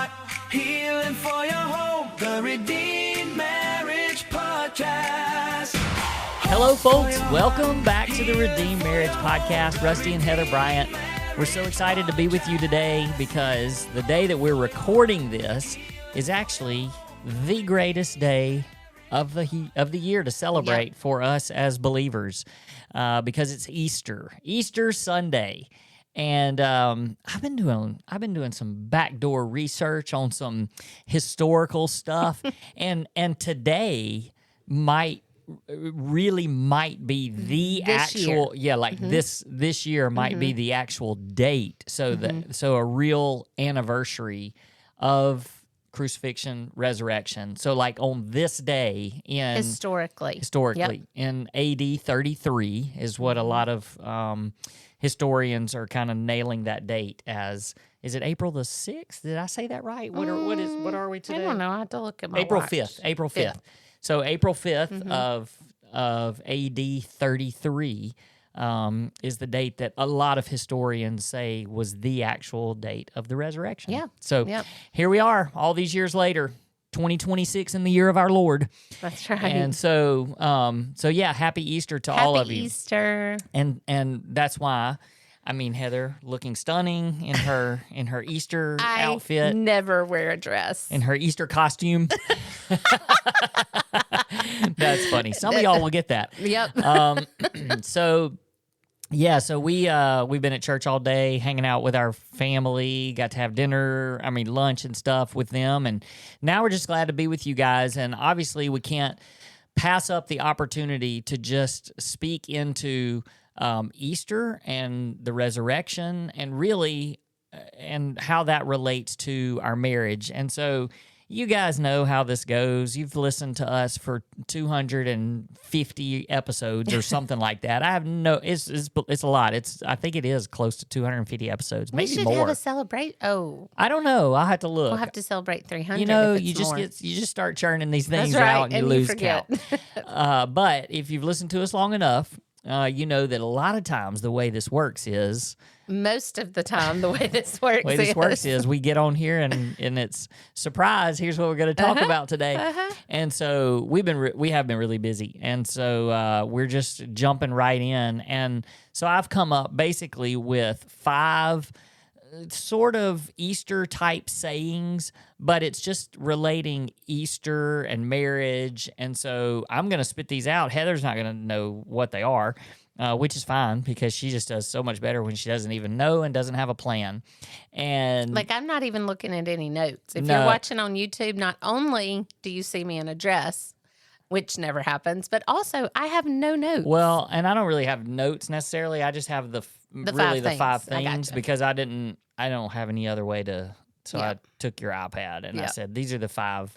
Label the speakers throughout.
Speaker 1: heart, healing for your home. The Redeemed Marriage Podcast.
Speaker 2: Hello, folks. Welcome back to the Redeemed Marriage Podcast. Rusty and Heather Bryant. We're so excited to be with you today because the day that we're recording this is actually the greatest day of the year to celebrate for us as believers, because it's Easter Sunday. And I've been doing some backdoor research on some historical stuff, and today might be the actual year. This year might be the actual date. So so a real anniversary of crucifixion, resurrection. So like on this day in historically in AD 33 is what a lot of historians are kind of nailing that date as. Is it April the 6th? Did I say that right? What are we today?
Speaker 3: I don't know. I have to look at my
Speaker 2: April
Speaker 3: watch.
Speaker 2: 5th. April 5th. So April 5th of AD 33 is the date that a lot of historians say was the actual date of the resurrection.
Speaker 3: Yeah.
Speaker 2: So here we are, all these years later, 2026 in the year of our Lord.
Speaker 3: That's right.
Speaker 2: And so, happy Easter to all of you.
Speaker 3: Happy Easter.
Speaker 2: And that's why. I mean, Heather looking stunning in her Easter outfit.
Speaker 3: I never wear a dress.
Speaker 2: In her Easter costume. That's funny. Some of y'all will get that.
Speaker 3: Yep.
Speaker 2: So we've been at church all day, hanging out with our family, got to have lunch and stuff with them. And now we're just glad to be with you guys. And obviously we can't pass up the opportunity to just speak into Easter and the resurrection and really and how that relates to our marriage. And so you guys know how this goes. You've listened to us for 250 episodes or something like that. It's a lot. I think it is close to 250 episodes, maybe more.
Speaker 3: We should have a celebrate. Oh,
Speaker 2: I don't know. I'll have to look.
Speaker 3: We'll have to celebrate 300.
Speaker 2: You know,
Speaker 3: if it's
Speaker 2: you
Speaker 3: more.
Speaker 2: just start churning these things
Speaker 3: That's right,
Speaker 2: out and you lose
Speaker 3: forget.
Speaker 2: count. But if you've listened to us long enough, you know that a lot of times the way this works is...
Speaker 3: Most of the time, the way this works
Speaker 2: is we get on here and it's surprise. Here's what we're going to talk about today. And so we have been really busy, and so we're just jumping right in. And so I've come up basically with 5 sort of Easter type sayings, but it's just relating Easter and marriage. And so I'm going to spit these out. Heather's not going to know what they are. Which is fine because she just does so much better when she doesn't even know and doesn't have a plan. And
Speaker 3: I'm not even looking at any notes. If you're watching on YouTube, not only do you see me in a dress, which never happens, but also I have no notes.
Speaker 2: Well, and I don't really have notes necessarily. I just have the 5 things because I don't have any other way to. So I took your iPad and I said, these are the 5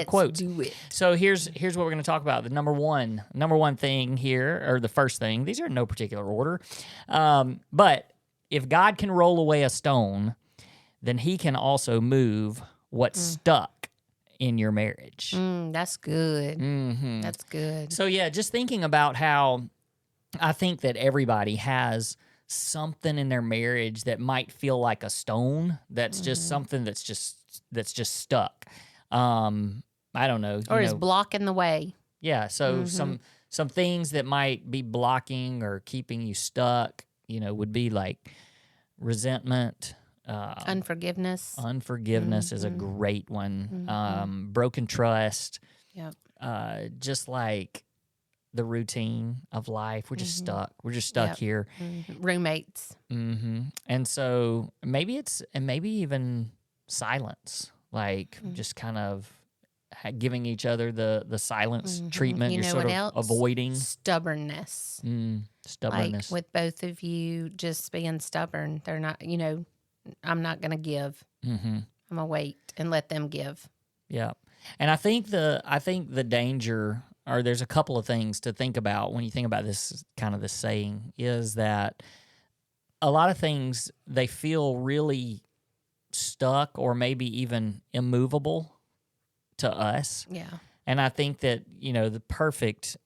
Speaker 2: quotes.
Speaker 3: Do it.
Speaker 2: So here's what we're going to talk about. The number one thing here, or the first thing, these are in no particular order. But if God can roll away a stone, then he can also move what's stuck in your marriage.
Speaker 3: That's good.
Speaker 2: Mm-hmm.
Speaker 3: That's good.
Speaker 2: So just thinking about how I think that everybody has something in their marriage that might feel like a stone that's just something that's just stuck. I don't know.
Speaker 3: Or is blocking the way.
Speaker 2: Yeah, so some things that might be blocking or keeping you stuck, would be like resentment,
Speaker 3: unforgiveness.
Speaker 2: Unforgiveness is a great one. Broken trust.
Speaker 3: Yep.
Speaker 2: Just like the routine of life. We're just stuck. We're just stuck here.
Speaker 3: Roommates.
Speaker 2: And so maybe even silence, like just kind of giving each other the silence treatment.
Speaker 3: You
Speaker 2: You're
Speaker 3: know
Speaker 2: sort
Speaker 3: what
Speaker 2: of
Speaker 3: else?
Speaker 2: avoiding.
Speaker 3: Stubbornness.
Speaker 2: Stubbornness.
Speaker 3: Like with both of you just being stubborn. They're not, I'm not going to give. I'm going to wait and let them give.
Speaker 2: Yeah. And I think the danger, or there's a couple of things to think about when you think about this saying, is that a lot of things, they feel really stuck or maybe even immovable to us.
Speaker 3: Yeah.
Speaker 2: And I think that, the perfect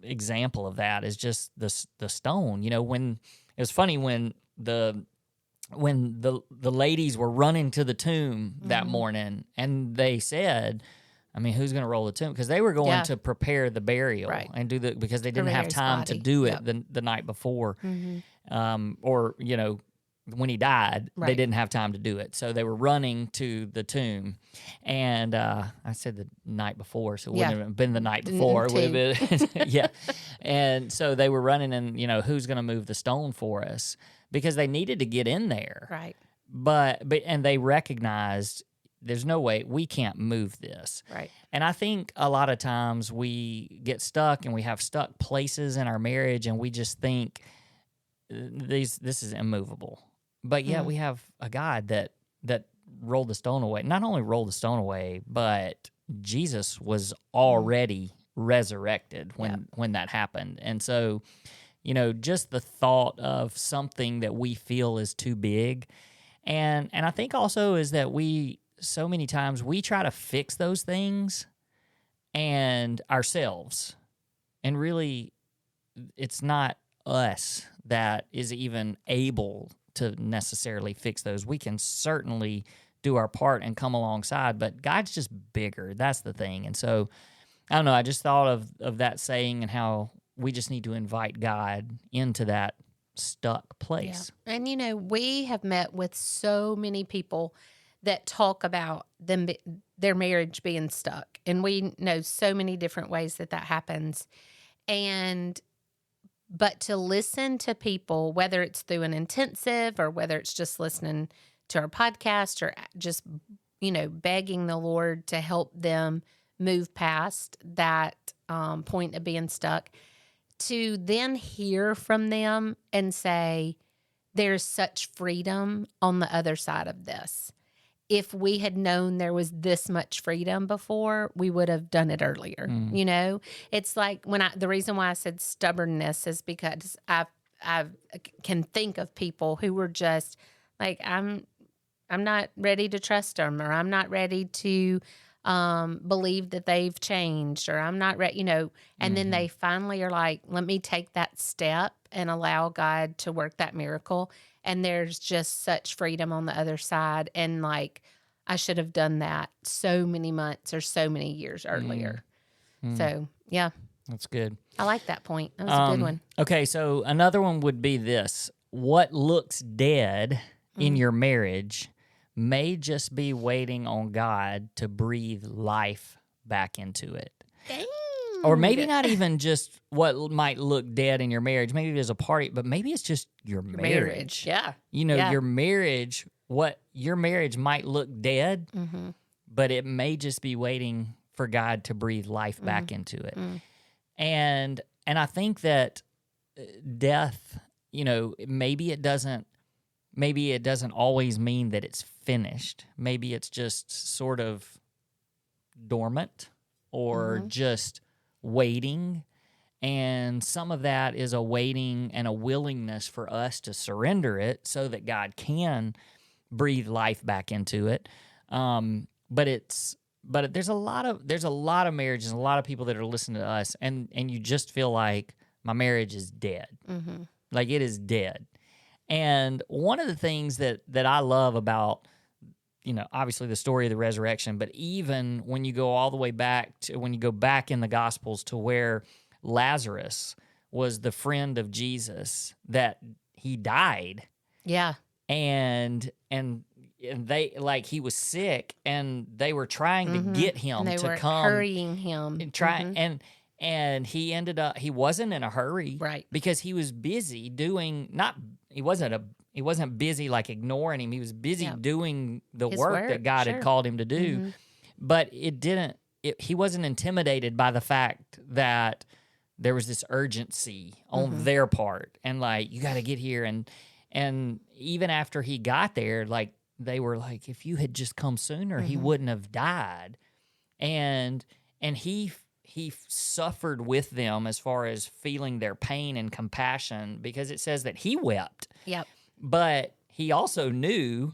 Speaker 2: example of that is just the stone. When it was funny when the when the ladies were running to the tomb that morning, and they said, I mean, who's going to roll the tomb? Because they were going to prepare the burial and do because they didn't have time to do it the night before. Or, you know, when he died, they didn't have time to do it. So they were running to the tomb. And I said the night before, so it wouldn't have been the night before. It would have been, yeah. And so they were running, and, you know, who's going to move the stone for us? Because they needed to get in there.
Speaker 3: Right.
Speaker 2: But and they recognized there's no way we can't move this.
Speaker 3: Right.
Speaker 2: And I think a lot of times we get stuck, and we have stuck places in our marriage, and we just think this is immovable. But yet we have a God that rolled the stone away. Not only rolled the stone away, but Jesus was already resurrected when that happened. And so, you know, just the thought of something that we feel is too big. And I think also is that so many times we try to fix those things and ourselves. And really, it's not us that is even able to necessarily fix those. We can certainly do our part and come alongside, but God's just bigger. That's the thing. And so, I don't know, I just thought of that saying and how we just need to invite God into that stuck place.
Speaker 3: Yeah. And, you know, we have met with so many people that talk about their marriage being stuck. And we know so many different ways that happens. But to listen to people, whether it's through an intensive or whether it's just listening to our podcast or just, you know, begging the Lord to help them move past that point of being stuck, to then hear from them and say, there's such freedom on the other side of this. If we had known there was this much freedom before, we would have done it earlier. You know, it's like the reason why I said stubbornness is because I can think of people who were just like, I'm not ready to trust them, or I'm not ready to believe that they've changed, or I'm not ready, you know, and then they finally are like, let me take that step and allow God to work that miracle. And there's just such freedom on the other side. And like, I should have done that so many months or so many years earlier. So, yeah.
Speaker 2: That's good.
Speaker 3: I like that point. That was a good one.
Speaker 2: Okay, so another one would be this. What looks dead in your marriage may just be waiting on God to breathe life back into it.
Speaker 3: Dang.
Speaker 2: Or maybe not even just what might look dead in your marriage. Maybe there's a party, but maybe it's just your marriage.
Speaker 3: Yeah.
Speaker 2: You know, your marriage, your marriage might look dead, but it may just be waiting for God to breathe life back into it. And I think that death, you know, maybe it doesn't always mean that it's finished. Maybe it's just sort of dormant or just waiting. And some of that is a waiting and a willingness for us to surrender it so that God can breathe life back into it. But there's a lot of marriages and a lot of people that are listening to us, and you just feel like my marriage is dead. Like it is dead. And one of the things that I love about, you know, obviously the story of the resurrection, but even when you go all the way back to when you go back in the Gospels to where Lazarus was the friend of Jesus, that he died. Yeah. And they, like, he was sick and they were trying to get him to come.
Speaker 3: Hurrying him.
Speaker 2: And and he ended up, he wasn't in a hurry.
Speaker 3: Right.
Speaker 2: Because he was busy doing, he wasn't busy like ignoring him. He was busy doing the work that God had called him to do. But he wasn't intimidated by the fact that there was this urgency on their part. And like, you got to get here. And even after he got there, like, they were like, if you had just come sooner, he wouldn't have died. And he suffered with them as far as feeling their pain and compassion, because it says that he wept. Yep. But he also knew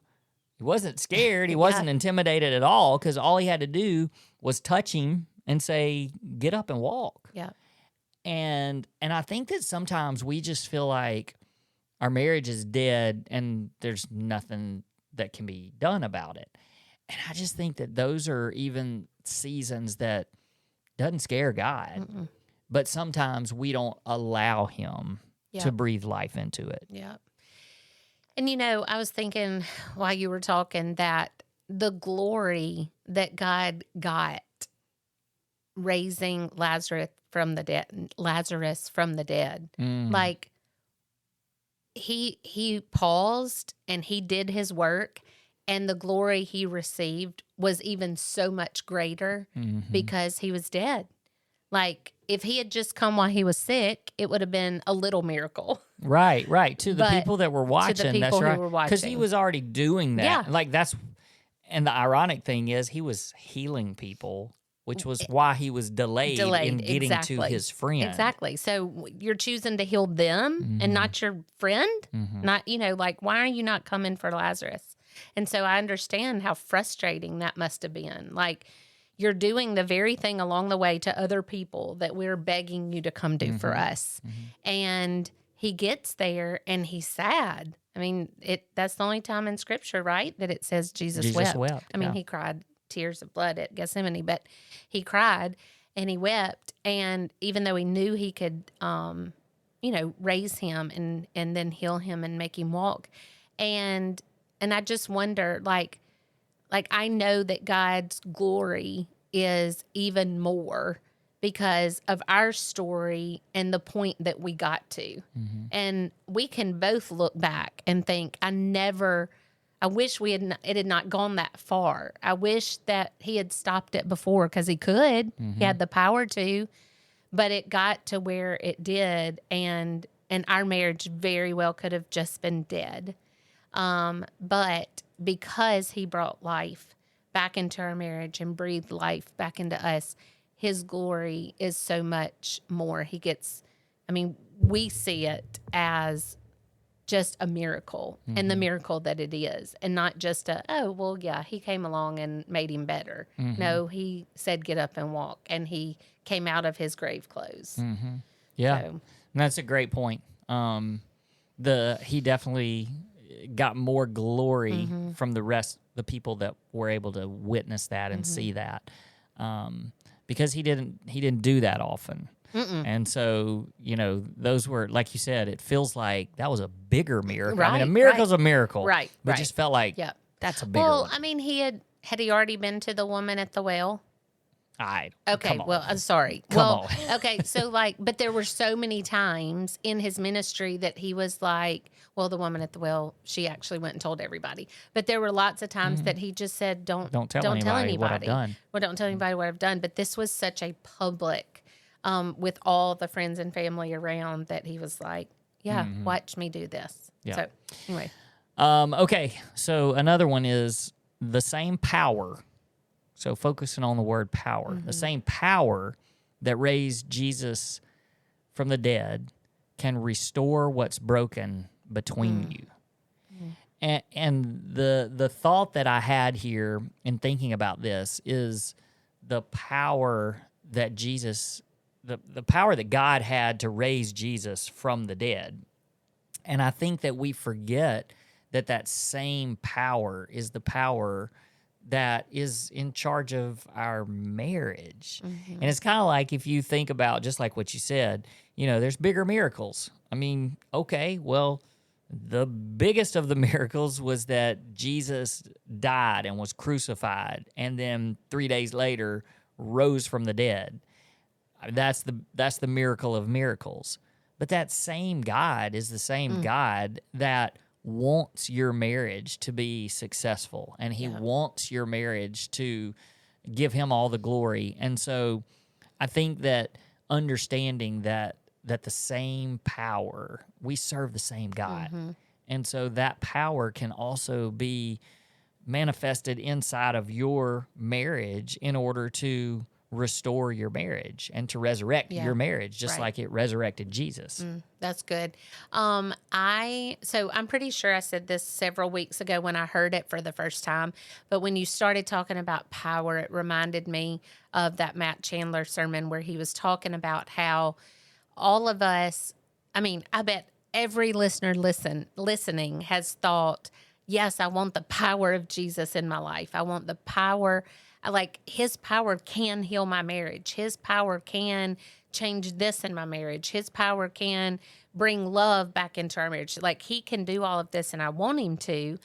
Speaker 2: he wasn't scared. He wasn't intimidated at all, because all he had to do was touch him and say, get up and walk. Yeah. And I think that sometimes we just feel like our marriage is dead and there's nothing that can be done about it. And I just think that those are even seasons that doesn't scare God, but sometimes we don't allow him to breathe life into it.
Speaker 3: Yeah. And, I was thinking while you were talking that the glory that God got raising Lazarus from the dead, like he paused and he did his work, and the glory he received was even so much greater because he was dead. Like, if he had just come while he was sick, it would have been a little miracle.
Speaker 2: Right. To the people that were watching,
Speaker 3: to the people
Speaker 2: that's right.
Speaker 3: who were watching.
Speaker 2: Because he was already doing that.
Speaker 3: Yeah.
Speaker 2: Like, and the ironic thing is he was healing people, which was why he was delayed in getting to his friend.
Speaker 3: Exactly. So you're choosing to heal them and not your friend? Not, like, why are you not coming for Lazarus? And so I understand how frustrating that must have been. Like, you're doing the very thing along the way to other people that we're begging you to come do for us. And he gets there and he's sad. I mean, that's the only time in Scripture, right, that it says Jesus wept. I mean, he cried tears of blood at Gethsemane, but he cried and he wept. And even though he knew he could, raise him and then heal him and make him walk. And I just wonder, like I know that God's glory is even more because of our story and the point that we got to. And we can both look back and think, I wish it had not gone that far. I wish that he had stopped it before, because he could. He had the power to, but it got to where it did, and our marriage very well could have just been dead. But because he brought life back into our marriage and breathed life back into us, his glory is so much more. We see it as just a miracle, and the miracle that it is, and not just he came along and made him better. No, he said, get up and walk, and he came out of his grave clothes.
Speaker 2: Yeah. So. And that's a great point. He definitely got more glory from the people that were able to witness that and see that, because he didn't do that often. And so, those were, like you said, it feels like that was a bigger miracle.
Speaker 3: Right,
Speaker 2: I mean, a miracle's a miracle.
Speaker 3: Right.
Speaker 2: But it just felt like that's a bigger one.
Speaker 3: I mean, had he already been to the woman at the well?
Speaker 2: Come on.
Speaker 3: Well, I'm sorry.
Speaker 2: Come on.
Speaker 3: Okay, so but there were so many times in his ministry that he was like, well, the woman at the well, she actually went and told everybody. But there were lots of times that he just said, don't tell anybody
Speaker 2: what I've done.
Speaker 3: Well, don't tell anybody what I've done. But this was such a public, with all the friends and family around, that he was like, watch me do this.
Speaker 2: Yeah.
Speaker 3: So anyway.
Speaker 2: Okay, so another one is the same power. So focusing on the word power, the same power that raised Jesus from the dead can restore what's broken between you. And the thought that I had here in thinking about this is the power that the power that God had to raise Jesus from the dead. And I think that we forget that same power is the power that is in charge of our marriage. And it's kind of like, if you think about, just like what you said, there's bigger miracles. I mean, okay, well, the biggest of the miracles was that Jesus died and was crucified, and then 3 days later rose from the dead. That's the miracle of miracles. But that same God is the same God that wants your marriage to be successful, and he wants your marriage to give him all the glory. And so I think that understanding that the same power, we serve the same God. And so that power can also be manifested inside of your marriage in order to restore your marriage and to resurrect your marriage, just like it resurrected Jesus.
Speaker 3: That's good. So I'm pretty sure I said this several weeks ago when I heard it for the first time, but when you started talking about power, it reminded me of that Matt Chandler sermon where he was talking about how all of us, I bet every listener listening has thought, yes, I want the power of Jesus in my life. I want the power, like his power can heal my marriage. His power can change this in my marriage. His power can bring love back into our marriage. Like he can do all of this and I want him to.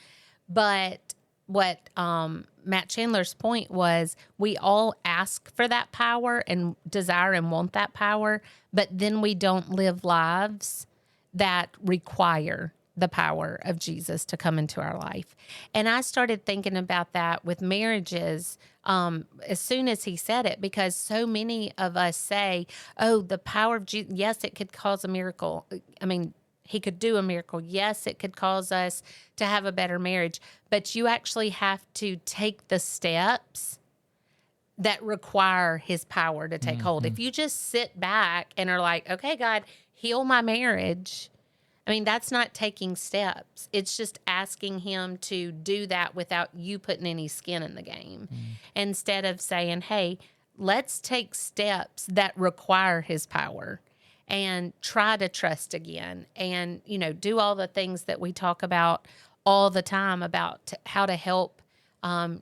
Speaker 3: But what Matt Chandler's point was, we all ask for that power and desire and want that power, but then we don't live lives that require the power of Jesus to come into our life. And I started thinking about that with marriages as soon as he said it, because so many of us say, oh, the power of Jesus, yes, it could cause a miracle. I mean, he could do a miracle. Yes, it could cause us to have a better marriage, but you actually have to take the steps that require his power to take hold. If you just sit back and are like, okay, God, heal my marriage, I mean, that's not taking steps. It's just asking him to do that without you putting any skin in the game. Instead of saying, hey, let's take steps that require his power and try to trust again and, you know, do all the things that we talk about all the time about how to help, how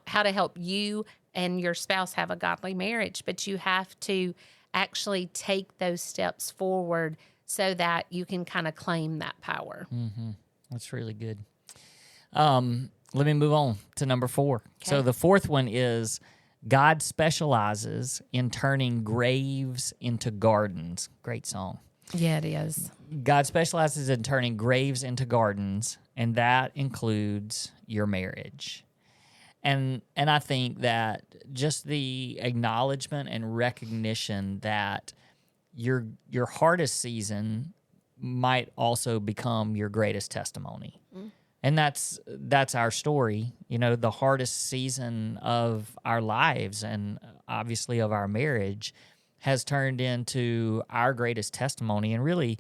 Speaker 3: to help you and your spouse have a godly marriage. But you have to actually take those steps forward so that you can kind of claim that power.
Speaker 2: That's really good. Let me move on to number 4. Okay. So the fourth one is God specializes in turning graves into gardens. Great song.
Speaker 3: Yeah, it is.
Speaker 2: God specializes in turning graves into gardens, and that includes your marriage. And I think that just the acknowledgement and recognition that your hardest season might also become your greatest testimony. And that's our story. You know, the hardest season of our lives and obviously of our marriage has turned into our greatest testimony, and really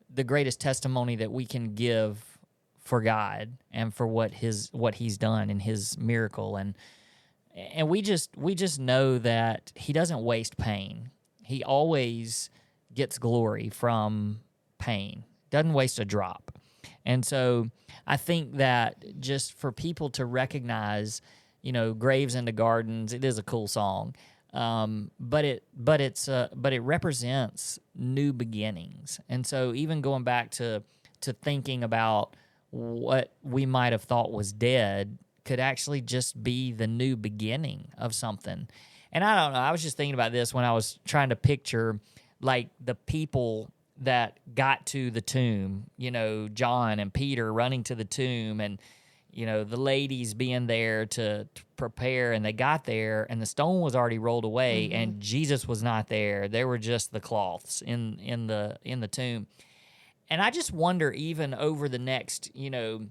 Speaker 2: the greatest testimony that we can give for God and for what he's done in his miracle. And we just know that he doesn't waste pain. He always gets glory from pain. Doesn't waste a drop. And so I think that just for people to recognize, you know, graves into gardens, it is a cool song. But it represents new beginnings. And so even going back to thinking about what we might have thought was dead could actually just be the new beginning of something. And I don't know, I was just thinking about this when I was trying to picture like the people that got to the tomb, you know, John and Peter running to the tomb, and, you know, the ladies being there to prepare, and they got there and the stone was already rolled away and Jesus was not there. There were just the cloths in the tomb. And I just wonder, even over the next, you know,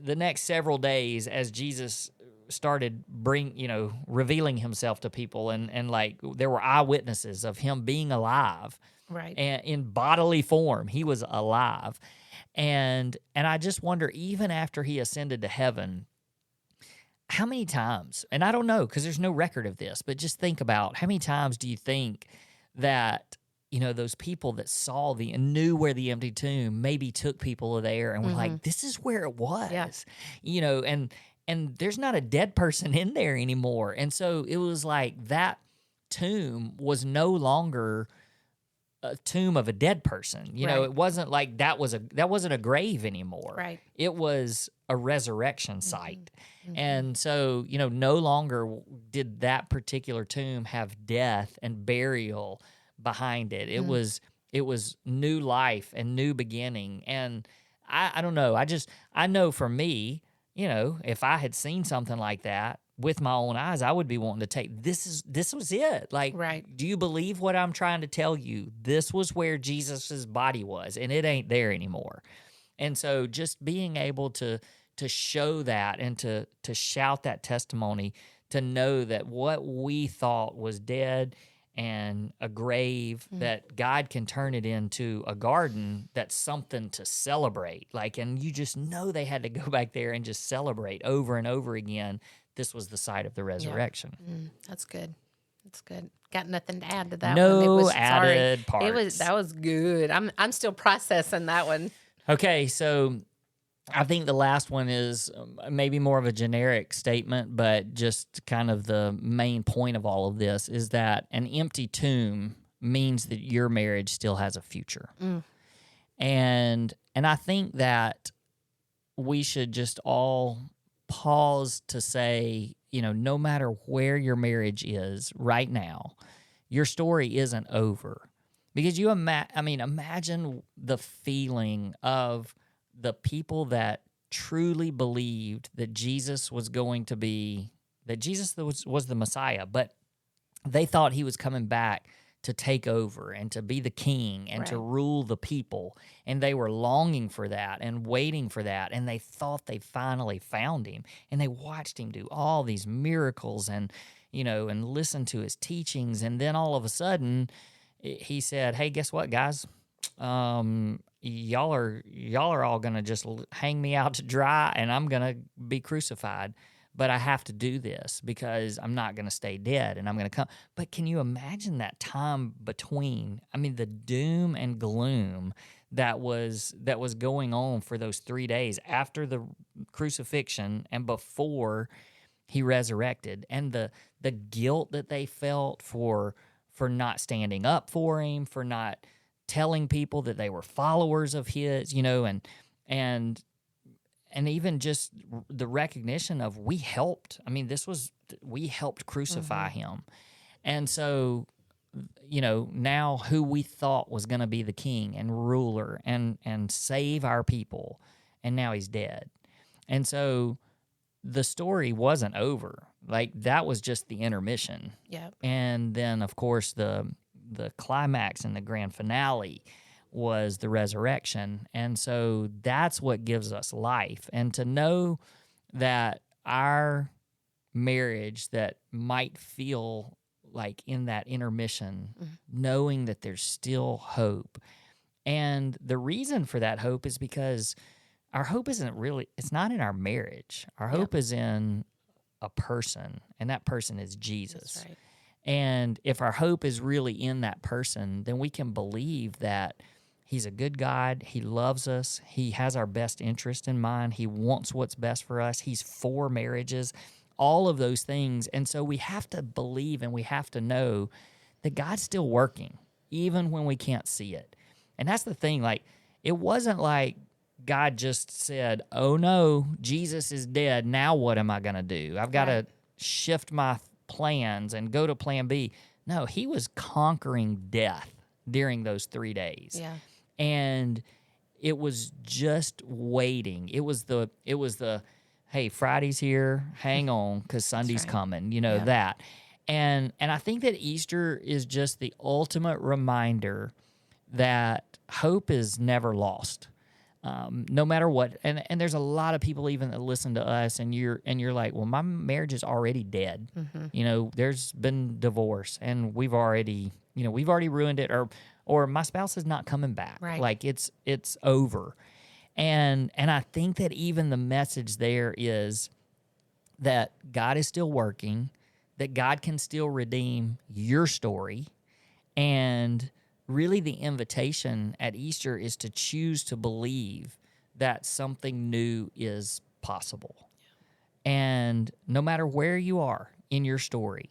Speaker 2: the next several days as Jesus started revealing himself to people, and like there were eyewitnesses of him being alive. Right. And in bodily form, he was alive. And I just wonder, even after he ascended to heaven, how many times, and I don't know because there's no record of this, but just think about how many times do you think that, you know, those people that saw and knew where the empty tomb maybe took people there and were like, this is where it was, you know, and there's not a dead person in there anymore. And so it was like that tomb was no longer a tomb of a dead person. You know, it wasn't like that wasn't a grave anymore. Right. It was a resurrection site. And so, you know, no longer did that particular tomb have death and burial behind it. It was new life and new beginning. And I don't know. I know for me, you know, if I had seen something like that with my own eyes, I would be wanting to take, this was it. Like, do you believe what I'm trying to tell you? This was where Jesus's body was, and it ain't there anymore. And so just being able to show that and to shout that testimony, to know that what we thought was dead and a grave, that God can turn it into a garden, that's something to celebrate. Like, and you just know they had to go back there and just celebrate over and over again. This was the site of the resurrection.
Speaker 3: That's good. That's good. Got nothing to add to that one.
Speaker 2: No added parts.
Speaker 3: That was good. I'm still processing that one.
Speaker 2: Okay, so I think the last one is maybe more of a generic statement, but just kind of the main point of all of this is that an empty tomb means that your marriage still has a future. And I think that we should just all pause to say, no matter where your marriage is right now, your story isn't over. Because imagine the feeling of the people that truly believed that Jesus was going to be, that Jesus was the Messiah, but they thought he was coming back to take over and to be the king and to rule the people. And they were longing for that and waiting for that. And they thought they finally found him. And they watched him do all these miracles and, and listened to his teachings. And then all of a sudden, he said, hey, guess what, guys? Y'all are all going to just hang me out to dry and I'm going to be crucified. But I have to do this because I'm not going to stay dead and I'm going to come. But can you imagine that time between, the doom and gloom that was going on for those 3 days after the crucifixion and before he resurrected, and the guilt that they felt for not standing up for him, for not telling people that they were followers of his, and even just the recognition of we helped. We helped crucify him. And so, now who we thought was going to be the king and ruler and save our people, and now he's dead. And so the story wasn't over. Like, that was just the intermission.
Speaker 3: Yeah.
Speaker 2: And then, of course, the climax and the grand finale was the resurrection. And so that's what gives us life. And to know that our marriage that might feel like in that intermission, knowing that there's still hope. And the reason for that hope is because our hope it's not in our marriage. Our hope is in a person, and that person is Jesus.
Speaker 3: That's right.
Speaker 2: And if our hope is really in that person, then we can believe that he's a good God. He loves us. He has our best interest in mind. He wants what's best for us. He's for marriages, all of those things. And so we have to believe and we have to know that God's still working, even when we can't see it. And that's the thing. Like, it wasn't like God just said, oh no, Jesus is dead. Now what am I going to do? I've got to shift my plans and go to plan B. No, he was conquering death during those 3 days.
Speaker 3: Yeah.
Speaker 2: And it was just waiting. It was the hey, Friday's here, hang on, because Sunday's coming, that. And I think that Easter is just the ultimate reminder that hope is never lost. No matter what. And there's a lot of people even that listen to us and you're like, well, my marriage is already dead. There's been divorce and we've already ruined it, or my spouse is not coming back.
Speaker 3: Right.
Speaker 2: Like it's over. And I think that even the message there is that God is still working, that God can still redeem your story, and really the invitation at Easter is to choose to believe that something new is possible. And no matter where you are in your story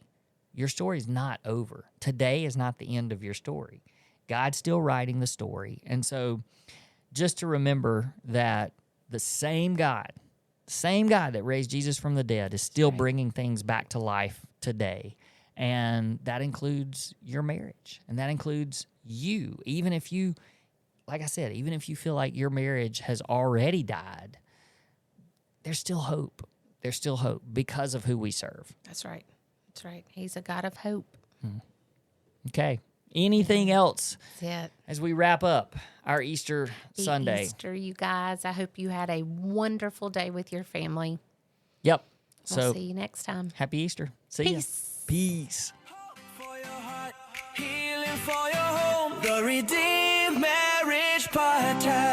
Speaker 2: is not over. Today is not the end of your story. God's still writing the story. And so just to remember that the same God that raised Jesus from the dead is still bringing things back to life today. And that includes your marriage. And that includes you. Even if you, like I said, even if you feel like your marriage has already died, there's still hope. There's still hope because of who we serve.
Speaker 3: That's right. That's right. He's a God of hope.
Speaker 2: Okay. Anything else
Speaker 3: That's it.
Speaker 2: as we wrap up our Easter Sunday?
Speaker 3: Easter, you guys. I hope you had a wonderful day with your family.
Speaker 2: Yep.
Speaker 3: We'll see you next time.
Speaker 2: Happy Easter. See ya. Peace.
Speaker 1: Hope for your heart, healing for your home. The Redeemed Marriage Podcast.